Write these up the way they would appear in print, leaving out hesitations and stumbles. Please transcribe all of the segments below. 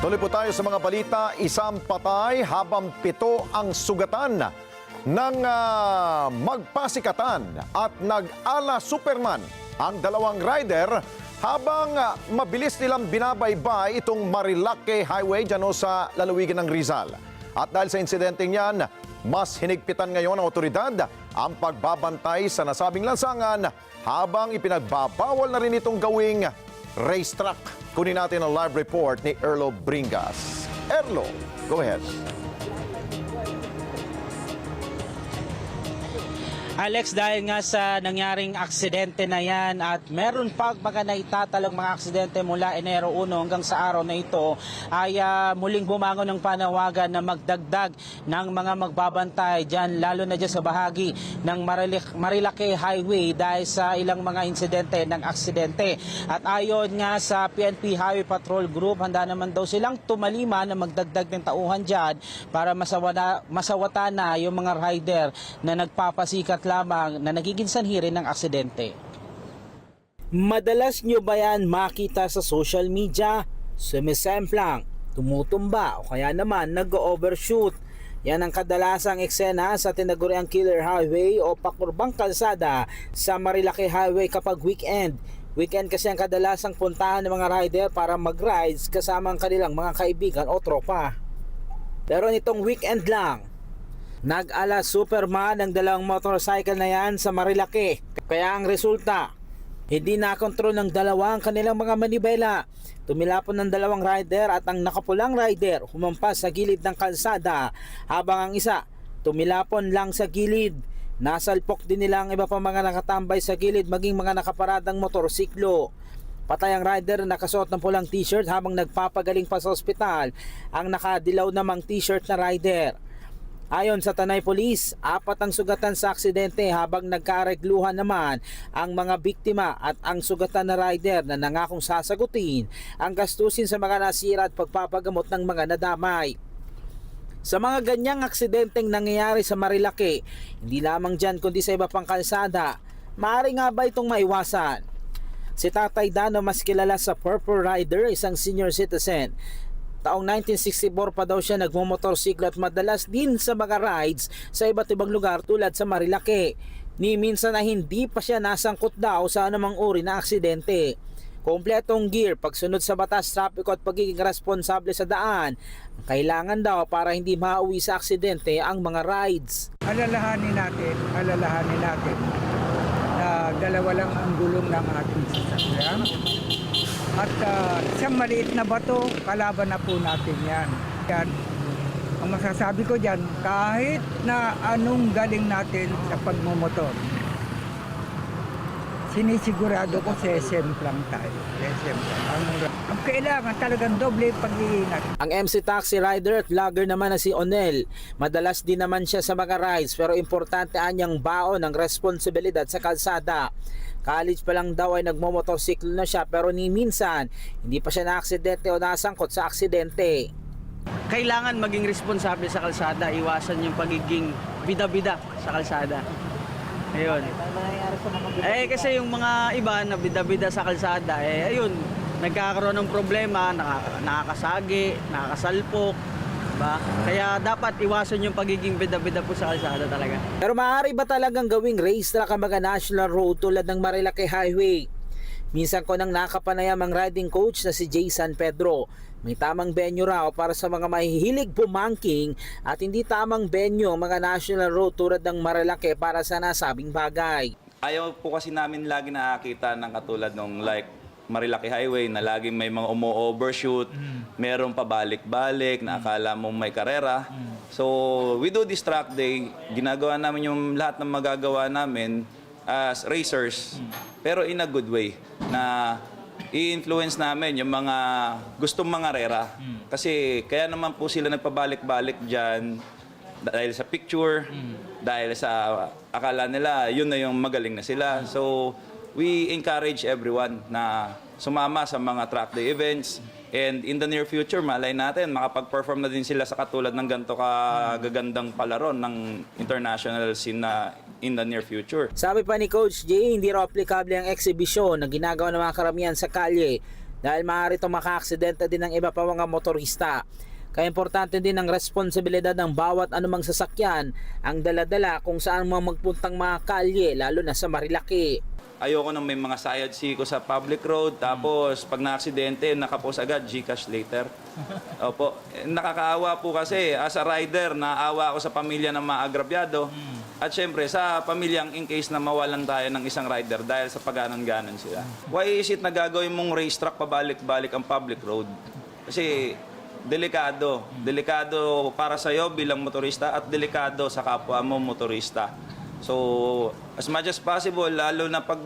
Tuloy po tayo sa mga balita. Isang patay habang 7 ang sugatan ng magpasikatan at nag-ala Superman ang dalawang rider habang mabilis nilang binabaybay itong Marilake Highway dyan sa lalawigan ng Rizal. At dahil sa insidenteng yan, mas hinigpitan ngayon ng otoridad ang pagbabantay sa nasabing lansangan habang ipinagbabawal na rin itong gawing racetrack. Kunin natin ang live report ni Erlo Bringas. Erlo, go ahead. Alex, dahil nga sa nangyaring aksidente na yan at meron pa mga naitatalang mga aksidente mula Enero 1 hanggang sa araw na ito, ay muling bumangon ng panawagan na magdagdag ng mga magbabantay dyan, lalo na dyan sa bahagi ng Marilake Highway dahil sa ilang mga insidente ng aksidente. At ayon nga sa PNP Highway Patrol Group, handa naman daw silang tumalima na magdagdag ng tauhan dyan para masawata na yung mga rider na nagpapasikat lamang na nagiging sanhi rin ng aksidente. Madalas nyo ba yan makita sa social media? Sumisemplang, tumutumba o kaya naman nag-overshoot. Yan ang kadalasang eksena sa tinaguriang Killer Highway o pakurbang kalsada sa Marilake Highway kapag weekend. Weekend kasi ang kadalasang puntahan ng mga rider para mag-rides kasama ang kanilang mga kaibigan o tropa. Pero nitong weekend lang, nag-ala Superman ang dalawang motorcycle na yan sa Marilake. Kaya ang resulta, hindi nakontrol ng dalawa ang kanilang mga manibela. Tumilapon ng dalawang rider at ang nakapulang rider humampas sa gilid ng kalsada habang ang isa tumilapon lang sa gilid. Nasalpok din nila ang iba pa mga nakatambay sa gilid maging mga nakaparadang motorsiklo. Patay ang rider na nakasuot ng pulang t-shirt habang nagpapagaling pa sa ospital ang nakadilaw namang t-shirt na rider. Ayon sa Tanay Police, 4 ang sugatan sa aksidente habang nagkaaregluhan naman ang mga biktima at ang sugatan na rider na nangakong sasagutin ang gastusin sa mga nasira at pagpapagamot ng mga nadamay. Sa mga ganyang aksidenteng nangyayari sa Marilake, hindi lamang dyan kundi sa iba pang kalsada, maaari nga ba itong maiwasan? Si Tatay Dano, mas kilala sa Purple Rider, isang senior citizen. Taong 1964 pa daw siya nagmumotorsiklo at madalas din sa mga rides sa iba't ibang lugar tulad sa Marilake. Ni minsan na hindi pa siya nasangkot daw sa anumang uri na aksidente. Kompletong gear, pagsunod sa batas, trapiko at pagiging responsable sa daan ang kailangan daw para hindi mauwi sa aksidente ang mga rides. Alalahanin natin na dalawa lang ang gulong ng ating sasakyan. At isang maliit na bato, kalaban na po natin yan. Ang masasabi ko dyan, kahit na anong galing natin sa pagmumotor, sinisigurado ko sesemplang tayo. Ang kailangan talagang doble pag-iingat. Ang MC taxi rider at vlogger naman na si Onel, madalas din naman siya sa mga rides pero importante anyang baon ng responsibilidad sa kalsada. College pa lang daw ay nagmomotorsiklo na siya pero ni minsan hindi pa siya na-aksidente o nasangkot sa aksidente. Kailangan maging responsable sa kalsada, iwasan yung pagiging bida-bida sa kalsada. Ayun. Kasi yung mga iba na bida-bida sa kalsada, ayun, nagkakaroon ng problema, nakakasagi, nakakasalpok. Diba? Kaya dapat iwasan yung pagiging bida-bida po sa kalsada talaga. Pero maaari ba talagang gawing racetrack ang mga national road tulad ng Marilake Highway? Minsan ko nang nakapanayam ang riding coach na si Jay San Pedro. May tamang venue raw para sa mga mahihilig pumangking at hindi tamang venue ang mga national road tulad ng Marilake para sa nasabing bagay. Ayaw po kasi namin lagi nakakita ng katulad ng like Marilake Highway na laging may mga umo-overshoot, meron pa balik-balik na akala mo may karera. So we do this track day, ginagawa namin yung lahat ng magagawa namin as racers, pero in a good way na i-influence namin yung mga gustong mangarera. Kasi kaya naman po sila nagpabalik-balik dyan dahil sa picture, dahil sa akala nila yun na yung magaling na sila. So we encourage everyone na sumama sa mga track day events and in the near future, malay natin, makapag-perform na din sila sa katulad ng ganito kagagandang palaron ng international scene na in the near future. Sabi pa ni Coach J, hindi raw applicable ang eksibisyon na ginagawa ng mga karamihan sa kalye dahil maaari itong maka-aksidente din ng iba pa mga motorista. Kaya importante din ang responsibilidad ng bawat anumang sasakyan ang dala-dala kung saan mga magpuntang mga kalye, lalo na sa Marilaki. Ayoko nang may mga sayad siko sa public road, tapos pag na-aksidente, nakapost agad, Gcash later. Opo, nakakaawa po kasi as a rider, naawa ako sa pamilya ng mga agrabyado. At syempre, sa pamilyang in case na mawalan tayo ng isang rider dahil sa paganon-ganon sila. Why is it na gagawin mong racetrack pabalik-balik ang public road? Kasi delikado. Delikado para sa'yo bilang motorista at delikado sa kapwa mo motorista. So, as much as possible, lalo na pag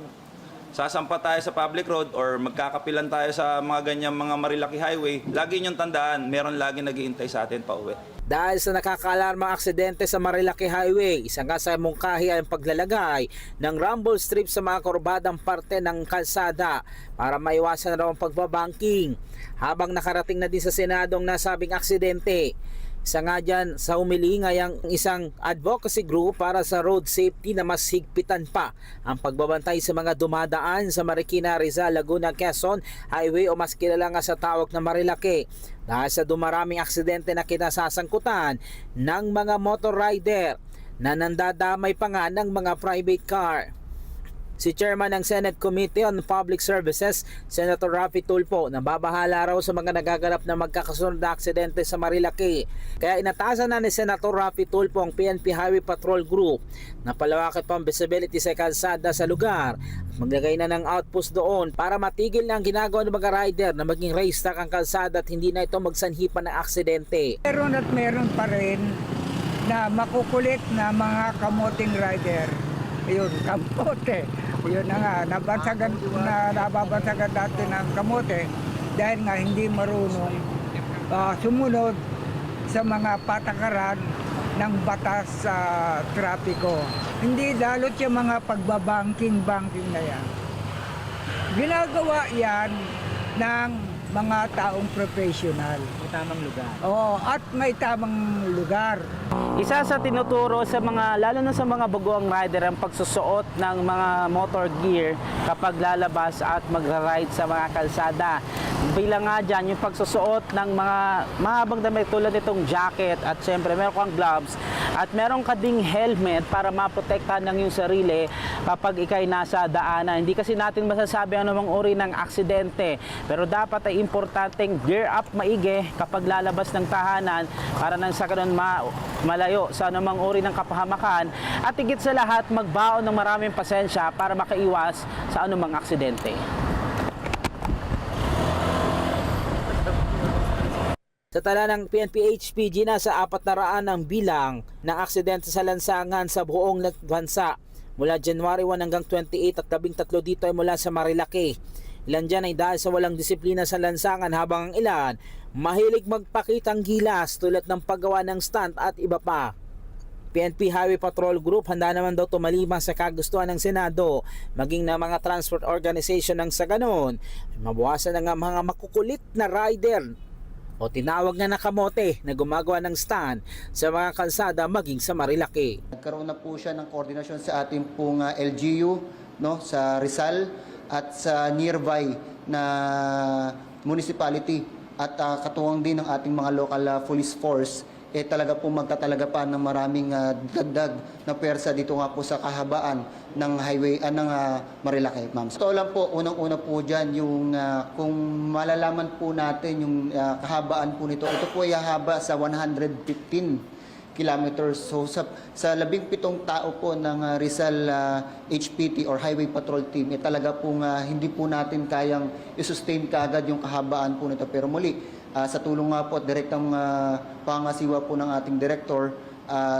sasampa tayo sa public road or magkakapilan tayo sa mga ganyang mga Marilaki Highway, lagi niyong tandaan, meron lagi nag-iintay sa atin pa uwi. Dahil sa nakakaalarmang aksidente sa Marilaki Highway, isang nga sa mungkahi ang paglalagay ng rumble strip sa mga kurbadang parte ng kalsada para maiwasan raw ang pagbabanking. Habang nakarating na din sa Senado ang nasabing aksidente, isa nga dyan sa humilingay ang isang advocacy group para sa road safety na mas higpitan pa ang pagbabantay sa mga dumadaan sa Marikina, Rizal, Laguna, Quezon Highway o mas kilala nga sa tawag na Marilaki. Dahil sa dumaraming aksidente na kinasasangkutan ng mga motor rider na nandadamay pa nga ng mga private car. Si Chairman ng Senate Committee on Public Services, Senator Raffy Tulfo, nababahala raw sa mga nagaganap na magkakasunod na aksidente sa Marilaki. Kaya inatasan na ni Senator Raffy Tulfo ang PNP Highway Patrol Group na palawakit pa ang visibility sa kalsada sa lugar at maglagay na ng outpost doon para matigil na ang ginagawa ng mga rider na maging racetrack ang kalsada at hindi na ito magsanhi pa ng aksidente. Meron at meron pa rin na makukulit na mga kamoting rider. Yun, kamote. Yun na nga, nababansagan natin ng kamote dahil nga hindi marunong sumunod sa mga patakaran ng batas sa trapiko. Hindi lalot yung mga pagbabanking na yan. Ginagawa yan ng mga taong professional. May tamang lugar. Oo, at may tamang lugar. Isa sa tinuturo sa mga, lalo na sa mga baguang rider, ang pagsusuot ng mga motor gear kapag lalabas at magra-ride sa mga kalsada. Bilang nga dyan, yung pagsusuot ng mga mahabang damit tulad nitong jacket at syempre meron kang gloves at meron ka ding helmet para maprotektahan ng iyong sarili kapag ikay nasa daanan. Hindi kasi natin masasabi anumang uri ng aksidente, pero dapat ay importanteng gear up maigi kapag lalabas ng tahanan para nang sa ganun malayo sa anumang uri ng kapahamakan at higit sa lahat magbaon ng maraming pasensya para makaiwas sa anumang aksidente. Sa tala ng PNP-HPG, nasa 400 ang bilang ng aksidente sa lansangan sa buong bansa mula January 1 hanggang 28 at 13 dito ay mula sa Marilaki. Ilan dyan ay dahil sa walang disiplina sa lansangan habang ang ilan mahilig magpakitang gilas tulad ng paggawa ng stunt at iba pa. PNP Highway Patrol Group handa naman daw tumaliman sa kagustuhan ng Senado maging na mga transport organization ng sa ganon mabawasan na nga mga makukulit na rider o tinawag nga na kamote na gumagawa ng stand sa mga kalsada maging sa Marilaki. Nagkaroon na po siya ng koordinasyon sa ating pong LGU, no, sa Rizal at sa nearby na municipality at katuwang din ng ating mga local police force talaga po magtatalaga pa ng maraming dagdag na pwersa dito nga po sa kahabaan ng highway ng Marilaki, ma'am. Ito lang po, unang-una po dyan, yung kung malalaman po natin yung kahabaan po nito, ito po ay haba sa 115 kilometers. So sa 17 tao po ng Rizal HPT or Highway Patrol Team, talaga pong hindi po natin kayang i-sustain kaagad yung kahabaan po nito. Pero muli, sa tulong nga po at direktang pangasiwa po ng ating director,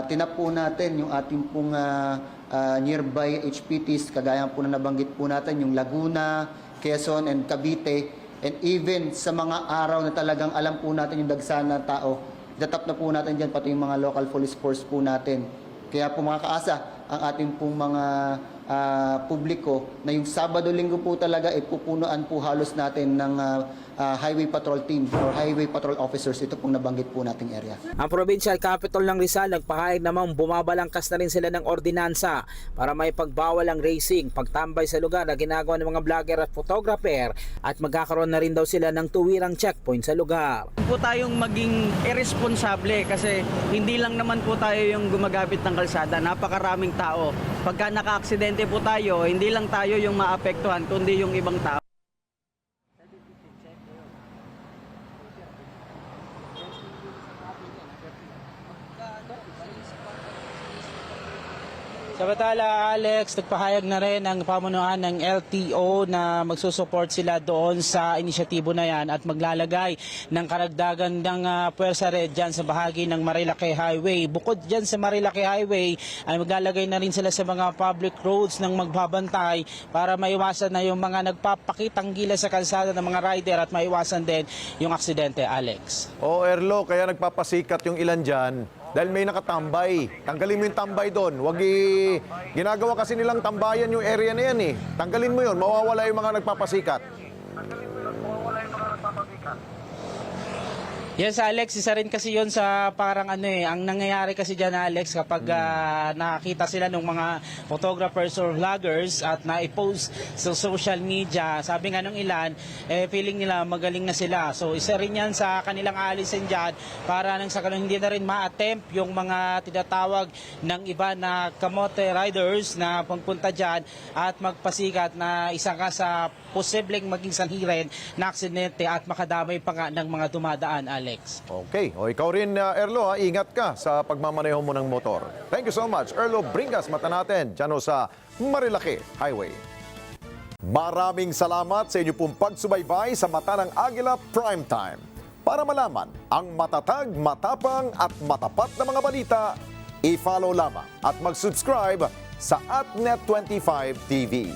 tinap po natin yung ating pong nearby HPTs, kagaya po na nabanggit po natin, yung Laguna, Quezon, and Cavite. And even sa mga araw na talagang alam po natin yung dagsa na tao, datap na po natin dyan, pati yung mga local police force po natin. Kaya po mga kaasa, ang ating pong mga publiko na yung Sabado-Linggo po talaga pupunuan po halos natin ng highway patrol team or highway patrol officers. Ito pong nabanggit po nating area. Ang provincial capital ng Rizal nagpahayag namang bumabalangkas na rin sila ng ordinansa para may pagbawal ang racing, pagtambay sa lugar na ginagawa ng mga vlogger at photographer at magkakaroon na rin daw sila ng tuwirang checkpoint sa lugar. Huwag po tayong maging irresponsable kasi hindi lang naman po tayo yung gumagamit ng kalsada. Napakaraming tao. Pagka naka-aksidente po tayo, hindi lang tayo yung maapektuhan kundi yung ibang tao. Samantala, Alex, nagpahayag na rin ang pamunuan ng LTO na magsusupport sila doon sa inisyatibo na yan at maglalagay ng karagdagan ng puwersa rin dyan sa bahagi ng Marilaki Highway. Bukod dyan sa Marilaki Highway, ay maglalagay na rin sila sa mga public roads ng magbabantay para maiwasan na yung mga nagpapakitang gila sa kalsada ng mga rider at maiwasan din yung aksidente, Alex. O Erlo, kaya nagpapasikat yung ilan dyan dahil may nakatambay. Tanggalin mo yung tambay doon. Ginagawa kasi nilang tambayan yung area na yan eh. Tanggalin mo yun, mawawala yung mga nagpapasikat. Yes, Alex, isa rin kasi yun sa parang ang nangyayari kasi dyan, Alex, kapag nakakita sila ng mga photographers or vloggers at na-post sa social media, sabi nga nung ilan, feeling nila magaling na sila. So, isa rin yan sa kanilang alisin dyan para nang sa kanila hindi na rin ma-attempt yung mga tinatawag ng iba na kamote riders na pagpunta dyan at magpasikat na isa ka sa posibleng maging sanhirin na aksidente at makadamay pa nga ng mga dumadaan, Alex. Okay. O ikaw rin, Erlo, ingat ka sa pagmamaneho mo ng motor. Thank you so much. Erlo Bringas, mata natin dyan sa Marilaki Highway. Maraming salamat sa inyo pong pagsubaybay sa Mata ng Agila Primetime. Para malaman ang matatag, matapang at matapat na mga balita, i-follow lamang at mag-subscribe sa @Net25 TV.